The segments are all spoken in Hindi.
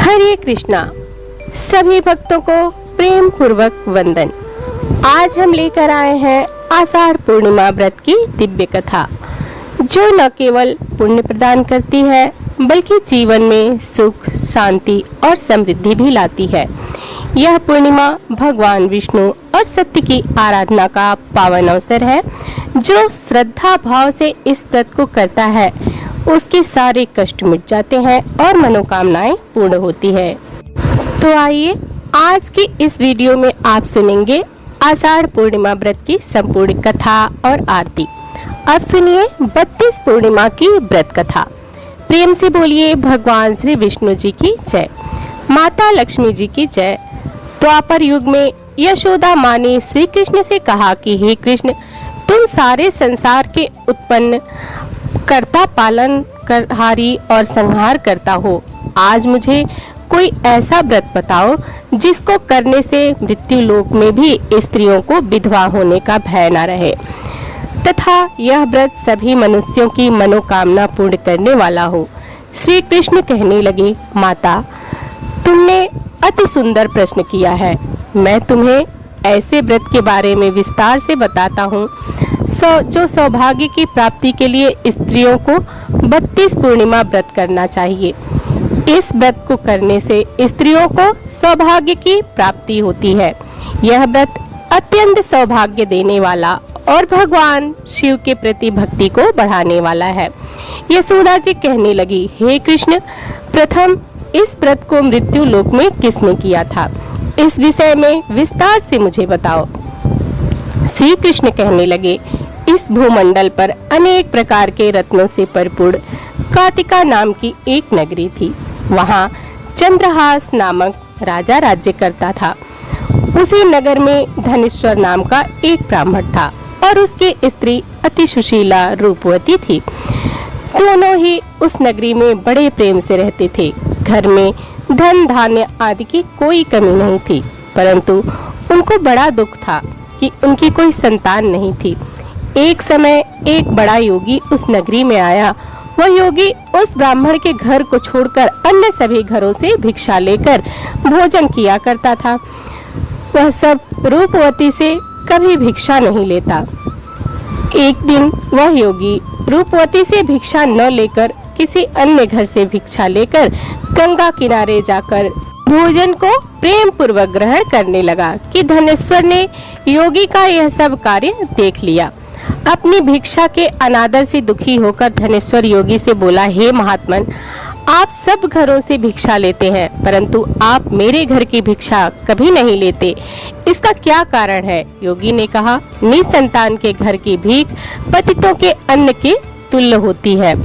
हरे कृष्णा। सभी भक्तों को प्रेम पूर्वक वंदन। आज हम लेकर आए हैं आषाढ़ पूर्णिमा व्रत की दिव्य कथा, जो न केवल पुण्य प्रदान करती है बल्कि जीवन में सुख, शांति और समृद्धि भी लाती है। यह पूर्णिमा भगवान विष्णु और सत्य की आराधना का पावन अवसर है। जो श्रद्धा भाव से इस व्रत को करता है उसके सारे कष्ट मिट जाते हैं और मनोकामनाएं पूर्ण होती है। तो आइए आज की इस वीडियो में आप सुनेंगे आषाढ़ पूर्णिमा व्रत की संपूर्ण कथा और आरती। अब सुनिए 32 पूर्णिमा की व्रत कथा। प्रेम से बोलिए भगवान श्री विष्णु जी की जय, माता लक्ष्मी जी की जय। द्वापर युग में यशोदा माँ ने श्री कृष्ण से कहा कि हे कृष्ण, तुम सारे संसार के उत्पन्न करता, पालन करहारी और संहार करता हो। आज मुझे कोई ऐसा व्रत बताओ जिसको करने से मृत्यु लोक में भी स्त्रियों को विधवा होने का भय न रहे तथा यह व्रत सभी मनुष्यों की मनोकामना पूर्ण करने वाला हो। श्री कृष्ण कहने लगे, माता, तुमने अति सुंदर प्रश्न किया है। मैं तुम्हें ऐसे व्रत के बारे में विस्तार से बताता हूँ जो सौभाग्य की प्राप्ति के लिए स्त्रियों को 32 पूर्णिमा व्रत करना चाहिए। इस व्रत को करने से स्त्रियों को सौभाग्य की प्राप्ति होती है। यह व्रत अत्यंत सौभाग्य देने वाला और भगवान शिव के प्रति भक्ति को बढ़ाने वाला है। यशोदा जी कहने लगी, हे कृष्ण, प्रथम इस व्रत को मृत्यु लोक में किसने किया था? इस विषय में विस्तार से मुझे बताओ। श्री कृष्ण कहने लगे, इस भूमंडल पर अनेक प्रकार के रत्नों से परिपूर्ण कातिका नाम की एक नगरी थी। वहाँ चंद्रहास नामक राजा राज्य करता था। उसी नगर में धनेश्वर नाम का एक ब्राह्मण था और उसकी स्त्री अति सुशीला रूपवती थी। दोनों ही उस नगरी में बड़े प्रेम से रहते थे। घर में धन धान्य आदि की कोई कमी नहीं थी, परंतु उनको बड़ा दुख था कि उनकी कोई संतान नहीं थी। एक समय एक बड़ा योगी उस नगरी में आया। वह योगी उस ब्राह्मण के घर को छोड़कर अन्य सभी घरों से भिक्षा लेकर भोजन किया करता था। वह सब रूपवती से कभी भिक्षा नहीं लेता। एक दिन वह योगी रूपवती से भिक्षा न लेकर किसी अन्य घर से भिक्षा लेकर गंगा किनारे जाकर भोजन को प्रेम पूर्वक ग्रहण करने लगा कि धनेश्वर ने योगी का यह सब कार्य देख लिया। अपनी भिक्षा के अनादर से दुखी होकर धनेश्वर योगी से बोला, हे महात्मन, आप सब घरों से भिक्षा लेते हैं परंतु आप मेरे घर की भिक्षा कभी नहीं लेते, इसका क्या कारण है? योगी ने कहा, निसंतान के घर की भीख पतितों के अन्न के तुल्य होती है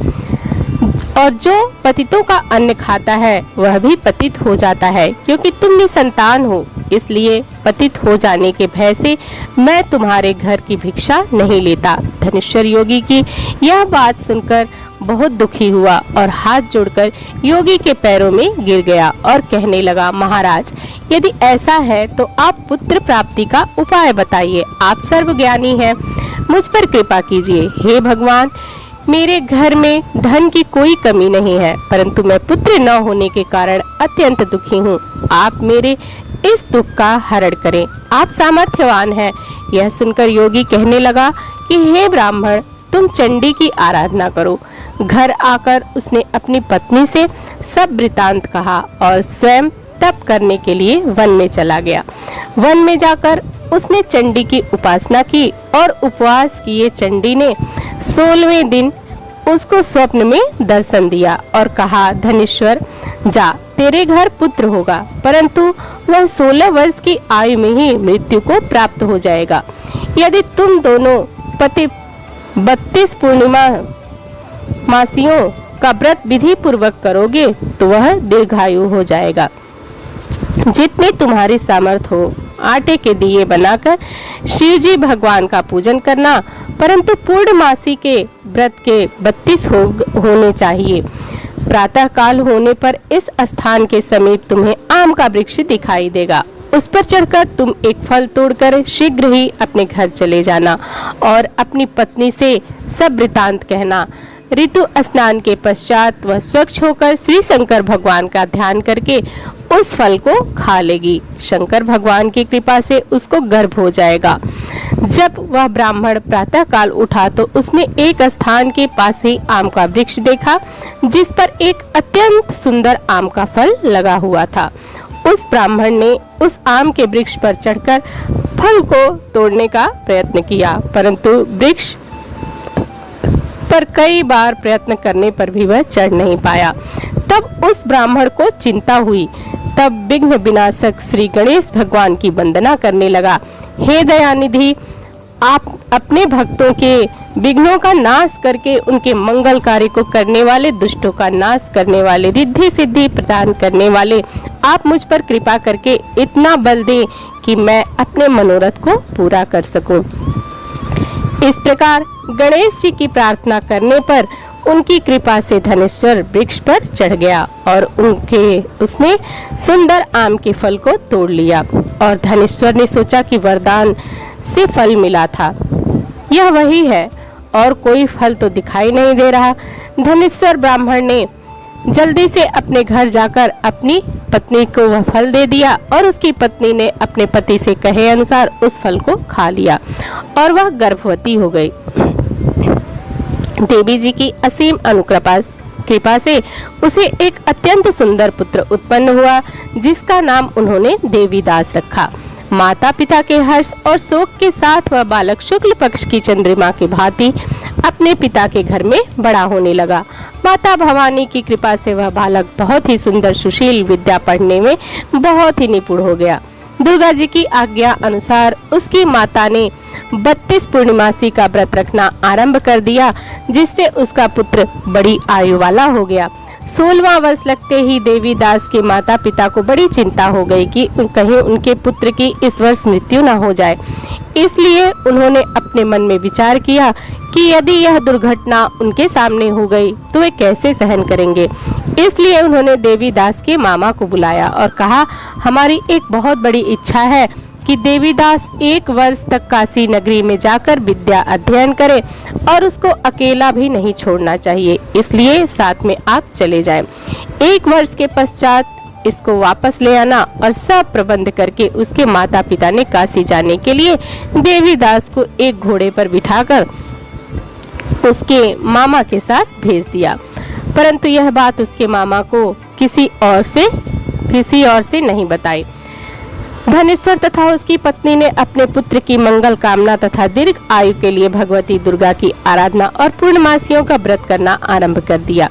और जो पतितों का अन्न खाता है वह भी पतित हो जाता है। क्योंकि तुम निसंतान हो, इसलिए पतित हो जाने के भय से मैं तुम्हारे घर की भिक्षा नहीं लेता। धनेश्वर योगी की यह बात सुनकर बहुत दुखी हुआ और हाथ जोड़कर योगी के पैरों में गिर गया और कहने लगा, महाराज, यदि ऐसा है तो आप पुत्र प्राप्ति का उपाय बताइए। आप सर्वज्ञानी हैं, मुझ पर कृपा कीजिए। हे भगवान, मेरे घर में धन की कोई कमी नहीं है, परंतु मैं पुत्र न होने के कारण अत्यंत दुखी हूँ। आप मेरे इस दुख का हरण करें, आप सामर्थ्यवान हैं। यह सुनकर योगी कहने लगा कि हे ब्राह्मण, तुम चंडी की आराधना करो। घर आकर उसने अपनी पत्नी से सब वृतांत कहा और स्वयं तप करने के लिए वन में चला गया। वन में जाकर उसने चंडी की उपासना की और उपवास किए चंडी ने 16वें दिन उसको स्वप्न में दर्शन दिया और कहा, धनेश्वर, जा, तेरे घर पुत्र होगा, परंतु वह 16 वर्ष की आयु में ही मृत्यु को प्राप्त हो जाएगा। यदि तुम दोनों पति 32 पूर्णिमा मासियों का व्रत विधि पूर्वक करोगे तो वह दीर्घायु हो जाएगा। जितने तुम्हारी सामर्थ हो आटे के दिए बनाकर शिव जी भगवान का पूजन करना, परंतु पूर्णमासी के व्रत के 32 होने चाहिए। प्रातः काल होने पर इस स्थान के समीप तुम्हें आम का वृक्ष दिखाई देगा। उस पर चढ़कर तुम एक फल तोड़कर शीघ्र ही अपने घर चले जाना और अपनी पत्नी से सब वृतांत कहना। ऋतु स्नान के पश्चात वह स्वच्छ होकर श्री शंकर भगवान का ध्यान करके उस फल को खा लेगी। शंकर भगवान की कृपा से उसको गर्भ हो जाएगा। जब वह ब्राह्मण प्रातः काल उठा तो उसने एक स्थान के पास ही आम का वृक्ष देखा, जिस पर एक अत्यंत सुंदर आम का फल लगा हुआ था। उस ब्राह्मण ने उस आम के वृक्ष पर चढ़कर फल को तोड़ने का प्रयत्न किया, परंतु वृक्ष पर कई बार प्रयत्न करने पर भी वह चढ़ नहीं पाया। तब उस ब्राह्मण को चिंता हुई। तब विघ्न विनाशक श्री गणेश भगवान की वंदना करने लगा। हे दयानिधि, आप अपने भक्तों के विघ्नों का नाश करके उनके मंगल कार्य को करने वाले, दुष्टों का नाश करने वाले, रिद्धि सिद्धि प्रदान करने वाले, आप मुझ पर कृपा करके इतना बल दें कि मैं अपने मनोरथ को पूरा कर सकूं। इस प्रकार गणेश जी की प्रार्थना करने पर उनकी कृपा से धनेश्वर वृक्ष पर चढ़ गया और उसने सुंदर आम के फल को तोड़ लिया। और धनेश्वर ने सोचा कि वरदान से फल मिला था, यह वही है और कोई फल तो दिखाई नहीं दे रहा। धनेश्वर ब्राह्मण ने जल्दी से अपने घर जाकर अपनी पत्नी को वह फल दे दिया और उसकी पत्नी ने अपने पति से कहे अनुसार उस फल को खा लिया और वह गर्भवती हो गई। देवी जी की असीम कृपा से उसे एक अत्यंत सुंदर पुत्र उत्पन्न हुआ, जिसका नाम उन्होंने देवीदास रखा। माता पिता के हर्ष और शोक के साथ वह बालक शुक्ल पक्ष की चंद्रमा की भांति अपने पिता के घर में बड़ा होने लगा। माता भवानी की कृपा से वह बालक बहुत ही सुंदर, सुशील, विद्या पढ़ने में बहुत ही निपुण हो गया। दुर्गा जी की आज्ञा अनुसार उसकी माता ने 32 पूर्णिमासी का व्रत रखना आरंभ कर दिया, जिससे उसका पुत्र बड़ी आयु वाला हो गया। 16वां वर्ष लगते ही देवीदास के माता पिता को बड़ी चिंता हो गई कि कहीं उनके पुत्र की इस वर्ष मृत्यु न हो जाए। इसलिए उन्होंने अपने मन में विचार किया कि यदि यह दुर्घटना उनके सामने हो गई तो वे कैसे सहन करेंगे। इसलिए उन्होंने देवीदास के मामा को बुलाया और कहा, हमारी एक बहुत बड़ी इच्छा है कि देवीदास 1 वर्ष तक काशी नगरी में जाकर विद्या अध्ययन करे और उसको अकेला भी नहीं छोड़ना चाहिए, इसलिए साथ में आप चले जाएं। 1 वर्ष के पश्चात इसको वापस ले आना। और सब प्रबंध करके उसके माता पिता ने काशी जाने के लिए देवीदास को एक घोड़े पर बिठाकर उसके मामा के साथ भेज दिया। परंतु यह बात उसके मामा को किसी और से नहीं बताई। धनेश्वर तथा उसकी पत्नी ने अपने पुत्र की मंगल कामना तथा दीर्घ आयु के लिए भगवती दुर्गा की आराधना और पूर्णमासियों का व्रत करना आरंभ कर दिया।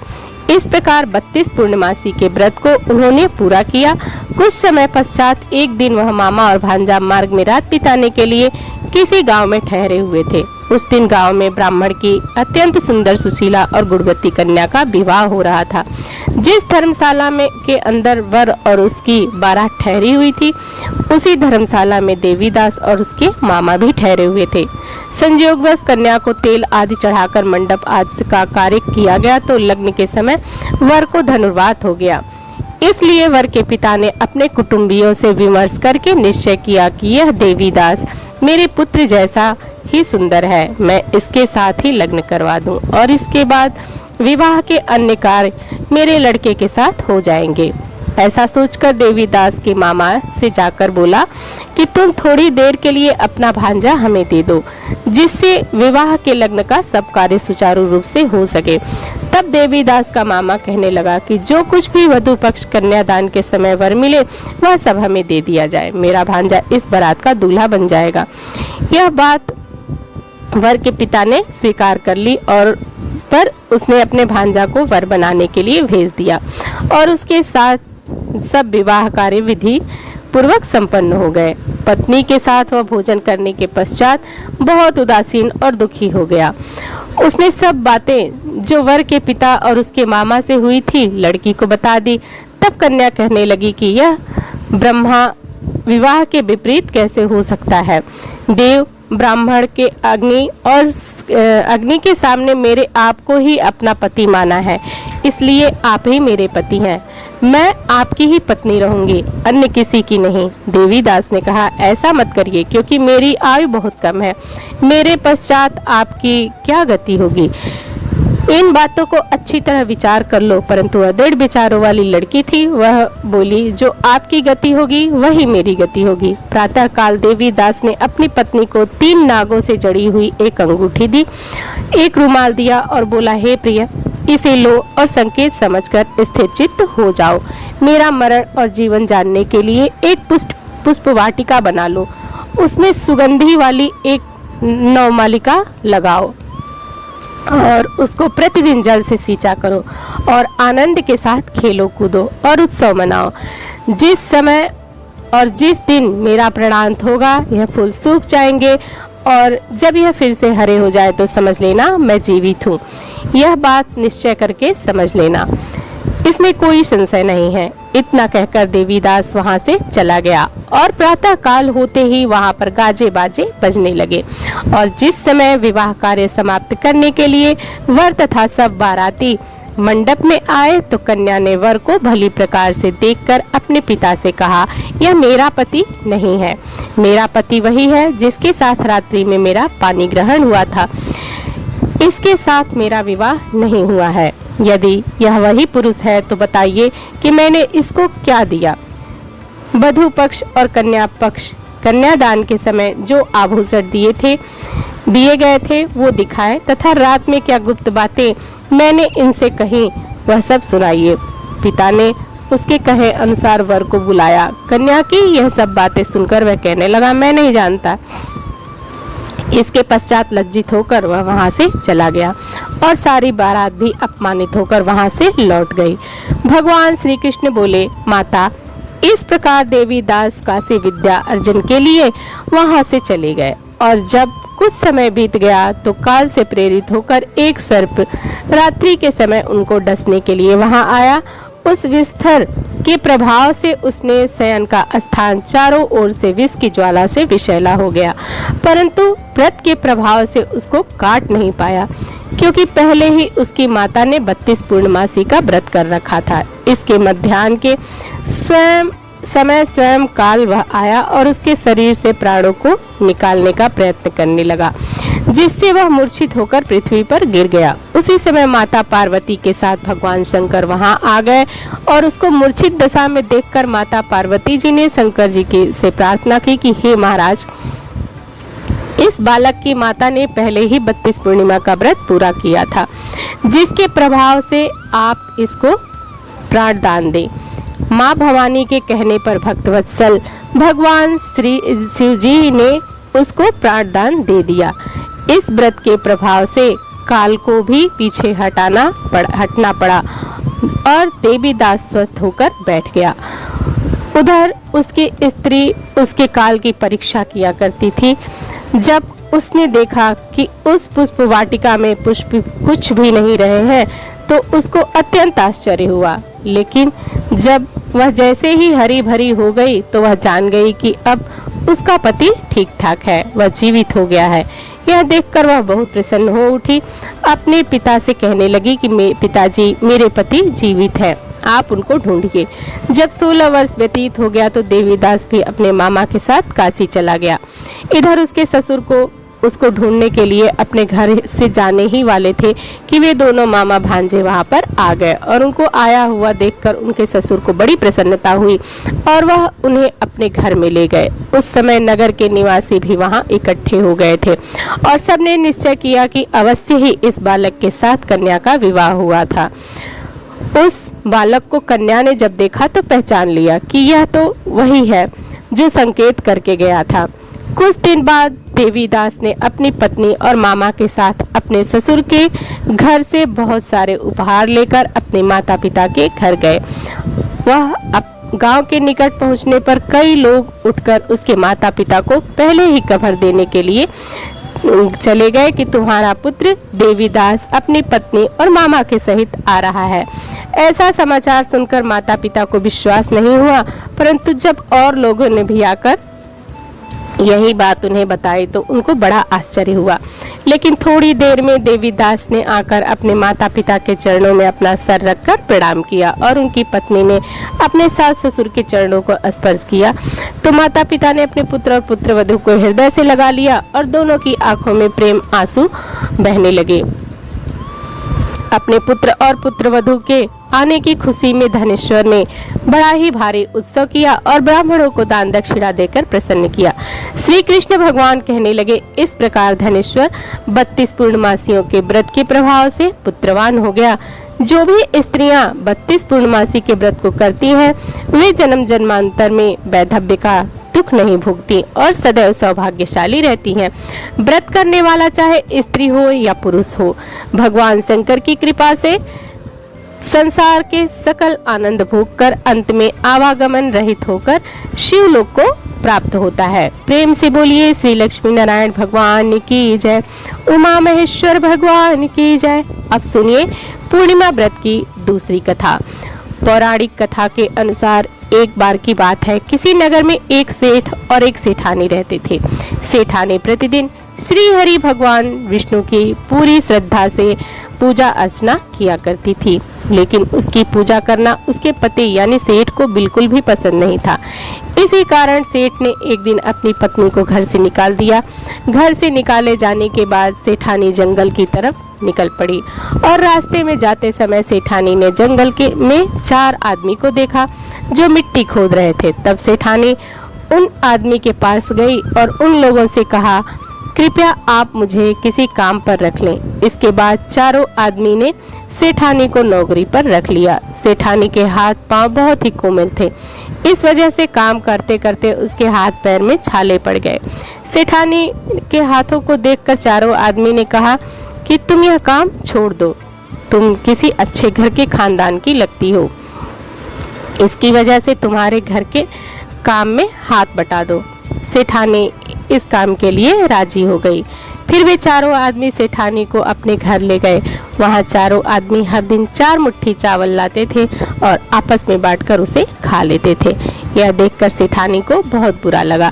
इस प्रकार 32 पूर्णमासी के व्रत को उन्होंने पूरा किया। कुछ समय पश्चात एक दिन वह मामा और भांजा मार्ग में रात बिताने के लिए किसी गांव में ठहरे हुए थे। उस दिन गांव में ब्राह्मण की अत्यंत सुंदर, सुशीला और गुणवती कन्या का विवाह हो रहा था। जिस धर्मशाला में के अंदर वर और उसकी बारात ठहरी हुई थी, उसी धर्मशाला में देवीदास और उसके मामा भी ठहरे हुए थे। संयोगवश कन्या को तेल आदि चढ़ाकर मंडप आदि का कार्य किया गया तो लग्न के समय वर को धनुर्वात हो गया। इसलिए वर के पिता ने अपने कुटुंबियों से विमर्श करके निश्चय किया कि यह देवीदास मेरे पुत्र जैसा ही सुंदर है, मैं इसके साथ ही लग्न करवा दूं और इसके बाद विवाह के अन्य कार्य मेरे लड़के के साथ हो जाएंगे। ऐसा सोचकर देवीदास के मामा से जाकर बोला कि तुम थोड़ी देर के लिए अपना भांजा हमें दे दो, जिससे विवाह के लग्न का सब कार्य सुचारू रूप से हो सके। तब देवीदास का मामा कहने लगा कि जो कुछ भी वधू पक्ष कन्यादान के समय वर मिले वह सब हमें दे दिया जाए, मेरा भांजा इस बारात का दूल्हा बन जाएगा। यह बात वर के पिता ने स्वीकार कर ली और पर उसने अपने भांजा को वर बनाने के लिए भेज दिया और उसके साथ सब विवाह कार्य विधि पूर्वक संपन्न हो गए। पत्नी के साथ वह भोजन करने के पश्चात बहुत उदासीन और दुखी हो गया। उसने सब बातें जो वर के पिता और उसके मामा से हुई थी लड़की को बता दी। तब कन्या कहने लगी कि यह ब्रह्मा विवाह के विपरीत कैसे हो सकता है। देव ब्राह्मण के अग्नि के सामने मेरे आप को ही अपना पति माना है, इसलिए आप ही मेरे पति हैं। मैं आपकी ही पत्नी रहूंगी, अन्य किसी की नहीं। देवीदास ने कहा, ऐसा मत करिए, क्योंकि मेरी आयु बहुत कम है, मेरे पश्चात आपकी क्या गति होगी। इन बातों को अच्छी तरह विचार कर लो। परंतु वह दृढ़ विचारों वाली लड़की थी। वह बोली, जो आपकी गति होगी वही मेरी गति होगी। प्रातः काल देवीदास ने अपनी पत्नी को 3 नागों से जड़ी हुई एक अंगूठी दी, एक रुमाल दिया और बोला, हे प्रिय, इसे लो और संकेत समझकर स्थिरचित्त हो जाओ। मेरा मरण और जीवन जानने के लिए एक पुष्प वाटिका बना लो, उसमें सुगंधी वाली एक नवमालिका लगाओ और उसको प्रतिदिन जल से सींचा करो और आनंद के साथ खेलो कूदो और उत्सव मनाओ। जिस समय और जिस दिन मेरा प्राणांत होगा यह फूल सूख जाएंगे और जब यह फिर से हरे हो जाए तो समझ लेना मैं जीवित हूँ। यह बात निश्चय करके समझ लेना, इसमें कोई संशय नहीं है। इतना कहकर देवीदास वहां से चला गया और प्रातः काल होते ही वहां पर गाजे बाजे बजने लगे और जिस समय विवाह कार्य समाप्त करने के लिए वर तथा सब बाराती मंडप में आए तो कन्या ने वर को भली प्रकार से देखकर अपने पिता से कहा, यह मेरा पति नहीं है। मेरा पति वही है जिसके साथ रात्रि में मेरा पानी ग्रहण हुआ था। इसके साथ मेरा विवाह नहीं हुआ है। यदि यह वही पुरुष है तो बताइए कि मैंने इसको क्या दिया। वधू पक्ष और कन्या पक्ष कन्यादान के समय जो आभूषण दिए गए थे वो दिखाए तथा रात में क्या गुप्त बातें मैंने इनसे कही वह सब सुनाइए। पिता ने उसके कहे अनुसार वर को बुलाया। कन्या की यह सब बातें सुनकर वह कहने लगा, मैं नहीं जानता। इसके पश्चात लज्जित होकर वह वहां से चला गया और सारी बारात भी अपमानित होकर वहां से लौट गई। भगवान श्री कृष्ण बोले, माता, इस प्रकार देवीदास काशी विद्या अर्जन के लिए वहां से चले गए और जब कुछ समय बीत गया तो काल से प्रेरित होकर एक सर्प रात्रि के समय उनको डसने के लिए वहां आया। उस विस्तर के प्रभाव से उसने शयन का स्थान चारों ओर से विष की ज्वाला से विषैला हो गया, परंतु व्रत के प्रभाव से उसको काट नहीं पाया, क्योंकि पहले ही उसकी माता ने 32 पूर्णमासी का व्रत कर रखा था। इसके मध्याह्न के स्वयं काल वह आया और उसके शरीर से प्राणों को निकालने का प्रयत्न करने लगा, जिससे वह मूर्छित होकर पृथ्वी पर गिर गया। उसी समय माता पार्वती के साथ भगवान शंकर वहां आ गए और उसको मूर्छित दशा में देखकर माता पार्वती जी ने शंकर जी से प्रार्थना की कि हे महाराज, इस बालक की माता ने पहले ही 32 पूर्णिमा का व्रत पूरा किया था, जिसके प्रभाव से आप इसको प्राण दान दें। माँ भवानी के कहने पर भक्तवत्सल भगवान श्री शिव जी ने उसको प्राण दान दे दिया। इस व्रत के प्रभाव से काल को भी पीछे हटना पड़ा और देवीदास स्वस्थ होकर बैठ गया। उधर उसकी स्त्री उसके काल की परीक्षा किया करती थी। जब उसने देखा कि उस पुष्प वाटिका में पुष्प कुछ भी नहीं रहे हैं तो उसको अत्यंत आश्चर्य हुआ, लेकिन जब वह जैसे ही हरी भरी हो गई तो वह जान गई कि अब उसका पति ठीक ठाक है, वह जीवित हो गया है। यह देखकर वह बहुत प्रसन्न हो उठी। अपने पिता से कहने लगी कि पिताजी, मेरे पति जीवित हैं, आप उनको ढूंढिए। जब 16 वर्ष व्यतीत हो गया तो देवीदास भी अपने मामा के साथ काशी चला गया। इधर उसके ससुर को उसको ढूंढने के लिए अपने घर से जाने ही वाले थे कि वे दोनों मामा भांजे वहां पर आ गए और उनको आया हुआ देखकर उनके ससुर को बड़ी प्रसन्नता हुई और वह उन्हें अपने घर में ले गए। उस समय नगर के निवासी भी वहां इकट्ठे हो गए थे और सबने निश्चय किया कि अवश्य ही इस बालक के साथ कन्या का विवाह हुआ था। उस बालक को कन्या ने जब देखा तो पहचान लिया कि यह तो वही है जो संकेत करके गया था। कुछ दिन बाद देवीदास ने अपनी पत्नी और मामा के साथ अपने ससुर के घर से बहुत सारे उपहार लेकर अपने माता पिता के घर गए। वह गांव के निकट पहुंचने पर कई लोग उठकर उसके माता पिता को पहले ही खबर देने के लिए चले गए कि तुम्हारा पुत्र देवीदास अपनी पत्नी और मामा के सहित आ रहा है। ऐसा समाचार सुनकर माता पिता को विश्वास नहीं हुआ, परंतु जब और लोगों ने भी आकर यही बात उन्हें बताई तो उनको बड़ा आश्चर्य हुआ। लेकिन थोड़ी देर में देवीदास ने आकर अपने माता पिता के चरणों में अपना सर रखकर प्रणाम किया और उनकी पत्नी ने अपने सास ससुर के चरणों को स्पर्श किया तो माता पिता ने अपने पुत्र और पुत्रवधू को हृदय से लगा लिया और दोनों की आंखों में प्रेम आंसू बहने लगे। अपने पुत्र और पुत्रवधू के आने की खुशी में धनेश्वर ने बड़ा ही भारी उत्सव किया और ब्राह्मणों को दान दक्षिणा देकर प्रसन्न किया। श्री कृष्ण भगवान कहने लगे, इस प्रकार धनेश्वर 32 पूर्णमासियों के व्रत के प्रभाव से पुत्रवान हो गया। जो भी स्त्रियां 32 पूर्णमासी के व्रत को करती हैं, वे जन्म जन्मांतर में वैधव्य का दुख नहीं भोगती और सदैव सौभाग्यशाली रहती हैं। व्रत करने वाला चाहे स्त्री हो या पुरुष हो, भगवान शंकर की कृपा से संसार के सकल आनंद भोग कर अंत में आवागमन रहित होकर शिवलोक को प्राप्त होता है। प्रेम से बोलिए श्री लक्ष्मी नारायण भगवान की जय, उमा महेश्वर भगवान की जय। अब सुनिए पूर्णिमा व्रत की दूसरी कथा। पौराणिक कथा के अनुसार एक बार की बात है, किसी नगर में एक सेठ और एक सेठानी रहते थे। सेठानी प्रतिदिन श्री हरि भगवान विष्णु की पूरी श्रद्धा से पूजा अर्चना किया करती थी, लेकिन उसकी पूजा करना उसके पति यानी सेठ को बिल्कुल भी पसंद नहीं था। इसी कारण सेठ ने एक दिन अपनी पत्नी को घर से निकाल दिया। घर से निकाले जाने के बाद सेठानी जंगल की तरफ निकल पड़ी और रास्ते में जाते समय सेठानी ने जंगल के में 4 आदमी को देखा जो मिट्टी खोद रहे थे। तब सेठानी उन आदमी के पास गई और उन लोगों से कहा, कृपया आप मुझे किसी काम पर रख लें। इसके बाद चारों आदमी ने सेठानी को नौकरी पर रख लिया। सेठानी के हाथ पांव बहुत ही कोमल थे, इस वजह से काम करते करते उसके हाथ पैर में छाले पड़ गए। सेठानी के हाथों को देखकर चारों आदमी ने कहा कि तुम यह काम छोड़ दो, तुम किसी अच्छे घर के खानदान की लगती हो, इसकी वजह से तुम्हारे घर के काम में हाथ बटा दो। सेठानी इस काम के लिए राजी हो गई। फिर वे चारों आदमी सेठानी को अपने घर ले गए। वहाँ चारों आदमी हर दिन 4 मुट्ठी चावल लाते थे और आपस में बांटकर उसे खा लेते थे। यह देखकर सेठानी को बहुत बुरा लगा।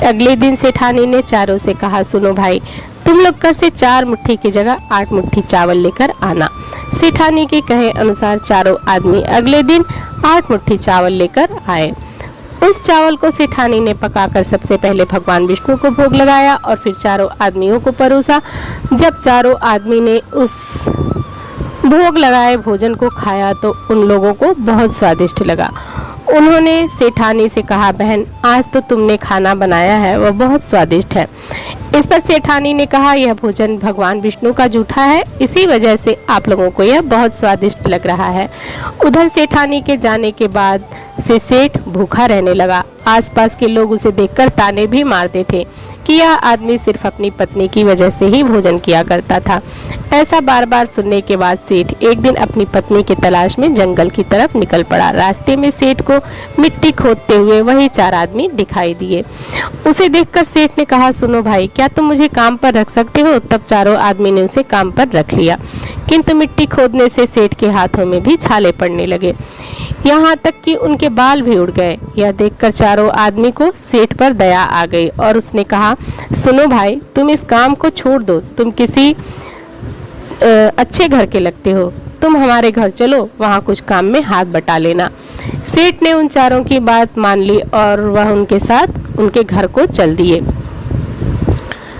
अगले दिन सेठानी ने चारों से कहा, सुनो भाई, तुम लोग घर से 4 मुट्ठी की जगह 8 मुट्ठी चावल लेकर आना। सेठानी के कहे अनुसार चारों आदमी अगले दिन 8 मुट्ठी चावल लेकर आए। उस चावल को सेठानी ने पकाकर सबसे पहले भगवान विष्णु को भोग लगाया और फिर चारों आदमियों को परोसा। जब चारों आदमी ने उस भोग लगाए भोजन को खाया तो उन लोगों को बहुत स्वादिष्ट लगा। उन्होंने सेठानी से कहा, बहन, आज तो तुमने खाना बनाया है वह बहुत स्वादिष्ट है। इस पर सेठानी ने कहा, यह भोजन भगवान विष्णु का जूठा है, इसी वजह से आप लोगों को यह बहुत स्वादिष्ट लग रहा है। उधर सेठानी के जाने के बाद से सेठ भूखा रहने लगा। आसपास के लोग उसे देखकर ताने भी मारते थे कि यह आदमी सिर्फ अपनी पत्नी की वजह से ही भोजन किया करता था। ऐसा बार बार सुनने के बाद सेठ एक दिन अपनी पत्नी की तलाश में जंगल की तरफ निकल पड़ा। रास्ते में सेठ को मिट्टी खोदते हुए वही 4 आदमी दिखाई दिए। उसे देखकर सेठ ने कहा, सुनो भाई, क्या तुम मुझे काम पर रख सकते हो? तब चारों आदमी ने उसे काम पर रख लिया, किंतु मिट्टी खोदने से सेठ के हाथों में भी छाले पड़ने लगे, यहाँ तक कि उनके बाल भी उड़ गए। यह देखकर चारों आदमी को सेठ पर दया आ गई और उसने कहा, सुनो भाई, तुम इस काम को छोड़ दो, तुम किसी अच्छे घर के लगते हो, तुम हमारे घर चलो, वहाँ कुछ काम में हाथ बटा लेना। सेठ ने उन चारों की बात मान ली और वह उनके साथ उनके घर को चल दिए।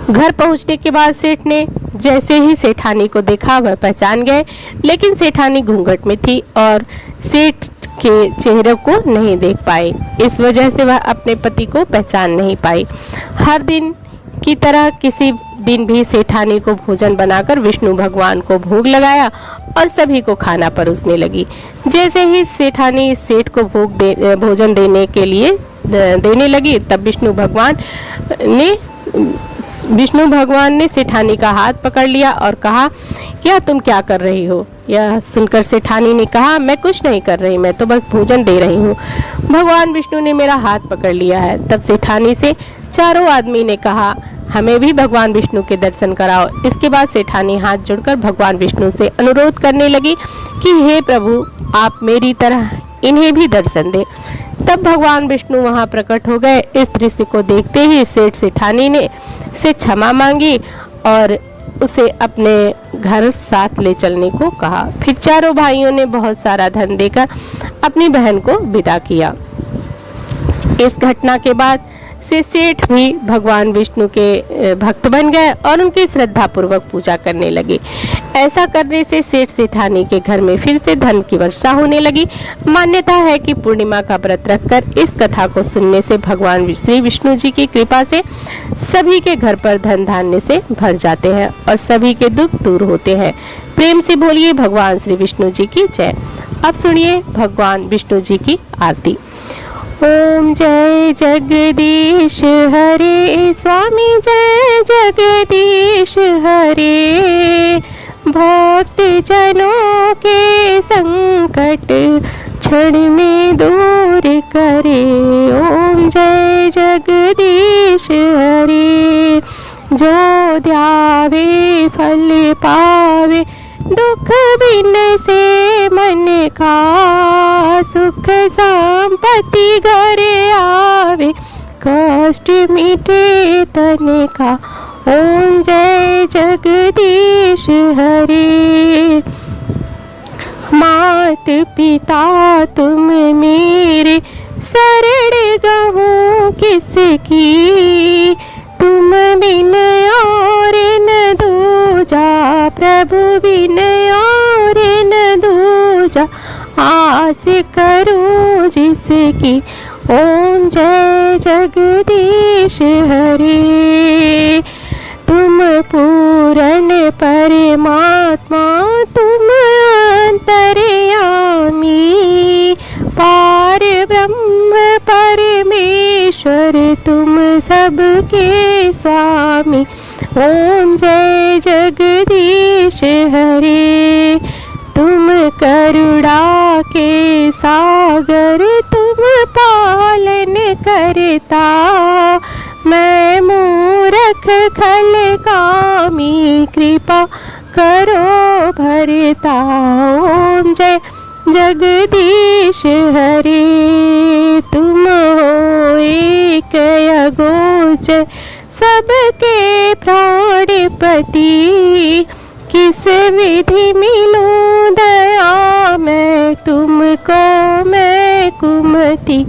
घर पहुंचने के बाद सेठ ने जैसे ही सेठानी को देखा वह पहचान गए, लेकिन सेठानी घूंघट में थी और सेठ के चेहरे को नहीं देख पाए। इस वजह से वह अपने पति को पहचान नहीं पाई। हर दिन की तरह किसी दिन भी सेठानी को भोजन बनाकर विष्णु भगवान को भोग लगाया और सभी को खाना परोसने लगी। जैसे ही सेठानी सेठ को भोजन देने लगी, तब विष्णु भगवान ने सेठानी का हाथ पकड़ लिया और कहा, यह तुम क्या कर रही हो? यह सुनकर सेठानी ने कहा, मैं कुछ नहीं कर रही, मैं तो बस भोजन दे रही हूँ। भगवान विष्णु ने मेरा हाथ पकड़ लिया है। तब सेठानी से चारों आदमी ने कहा, हमें भी भगवान विष्णु के दर्शन कराओ। इसके बाद सेठानी हाथ जोड़कर भगवान विष्णु से अनुरोध करने लगी कि हे प्रभु, आप मेरी तरह इन्हें भी दर्शन दें। तब भगवान विष्णु वहां प्रकट हो गए। इस दृश्य को देखते ही सेठ सेठानी ने से क्षमा मांगी और उसे अपने घर साथ ले चलने को कहा। फिर चारों भाइयों ने बहुत सारा धन देकर अपनी बहन को विदा किया। इस घटना के बाद से सेठ भी भगवान विष्णु के भक्त बन गए और उनकी श्रद्धा पूर्वक पूजा करने लगे। ऐसा करने से सेठ सेठानी के घर में फिर से धन की वर्षा होने लगी। मान्यता है कि पूर्णिमा का व्रत रखकर इस कथा को सुनने से भगवान श्री विष्णु जी की कृपा से सभी के घर पर धन धान्य से भर जाते हैं और सभी के दुख दूर होते हैं। प्रेम से बोलिए भगवान श्री विष्णु जी की जय। अब सुनिए भगवान विष्णु जी की आरती। ओम जय जगदीश हरे स्वामी, जय जगदीश हरे। भक्त जनों के संकट क्षण में दूर करे। ओम जय जगदीश हरे। जो ध्यावे फल पावे, दुख बिन से मन का। सुख संपत्ति घर आवे, कष्ट मिटे तन का। ओम जय जगदीश हरे। मात पिता तुम मेरे, शरण गहूँ किसकी। तुम बिन और न दूजा, प्रभु बिन और न दूजा। आस करूं जिसकी। ओम जय जगदीश हरे। तुम पूर्ण परमात्मा, तुम अंतर्यामी। पार ब्रह्म परमेश्वर, तुम सबके स्वामी। ओम जय जगदीश हरे। तुम करुणा के सागर, तुम पालन करता। मैं मूर्ख खल कामी, कृपा करो भरता। ओम जय जगदीश हरे। तुम हो एक अगोचर, सबके प्राणपति। किस विधि मिलूं दया मैं तुमको, मैं कुमति।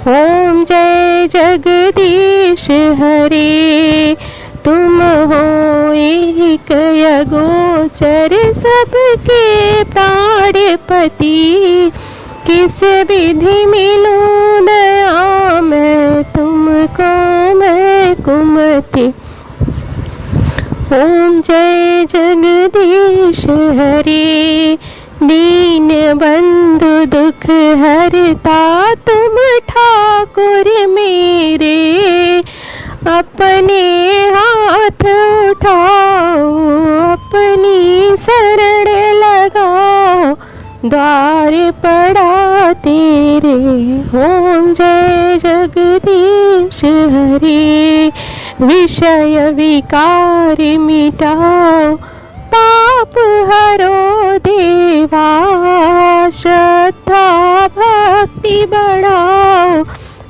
ओम जय जगदीश हरे। तुम हो एक अगोचर, सबके प्राणपति। किस विधि मिलूं दया मैं तुमको, मैं कुमति। ओम जय जगदीश हरे। दीन बंधु दुख हरता, तुम ठाकुर मेरे। अपने हाथ उठाओ, अपनी शरण लगाओ। द्वार पड़ा तेरे। ओम जय जगदीश हरे। विषय विकार मिटाओ, पाप हरो देवा। श्रद्धा भक्ति बढ़ाओ,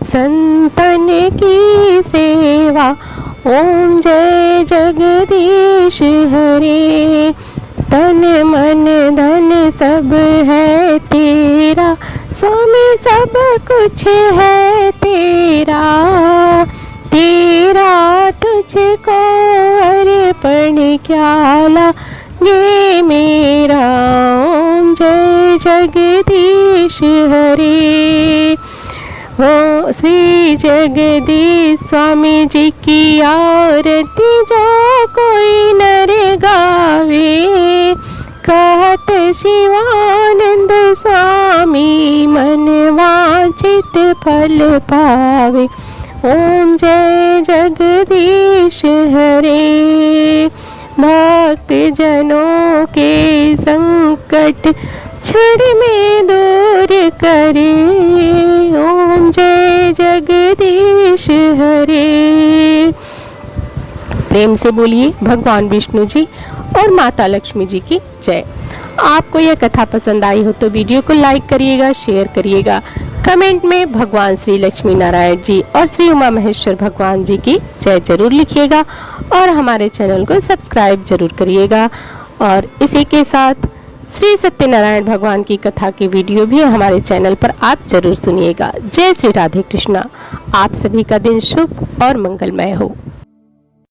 संतन की सेवा। ओम जय जगदीश हरे। तन मन धन सब है तेरा, स्वामी सब कुछ है तेरा। तेरा तुझको अर्पण क्या लागे मेरा। ओम जय जगदीश हरे। हो श्री जगदीश स्वामी जी की आरती, जो कोई नर गावे। कहत शिवानंद स्वामी, मन वांछित फल पावे। ओम जय जगदीश हरे। भक्त जनों के संकट क्षण में दूर करे। ओम जय जगदीश हरे। प्रेम से बोलिए भगवान विष्णु जी और माता लक्ष्मी जी की जय। आपको यह कथा पसंद आई हो तो वीडियो को लाइक करिएगा, शेयर करिएगा। कमेंट में भगवान श्री लक्ष्मी नारायण जी और श्री उमा महेश्वर भगवान जी की जय जरूर लिखिएगा और हमारे चैनल को सब्सक्राइब जरूर करिएगा। और इसी के साथ श्री सत्यनारायण भगवान की कथा की वीडियो भी हमारे चैनल पर आप जरूर सुनिएगा। जय श्री राधे कृष्णा। आप सभी का दिन शुभ और मंगलमय हो।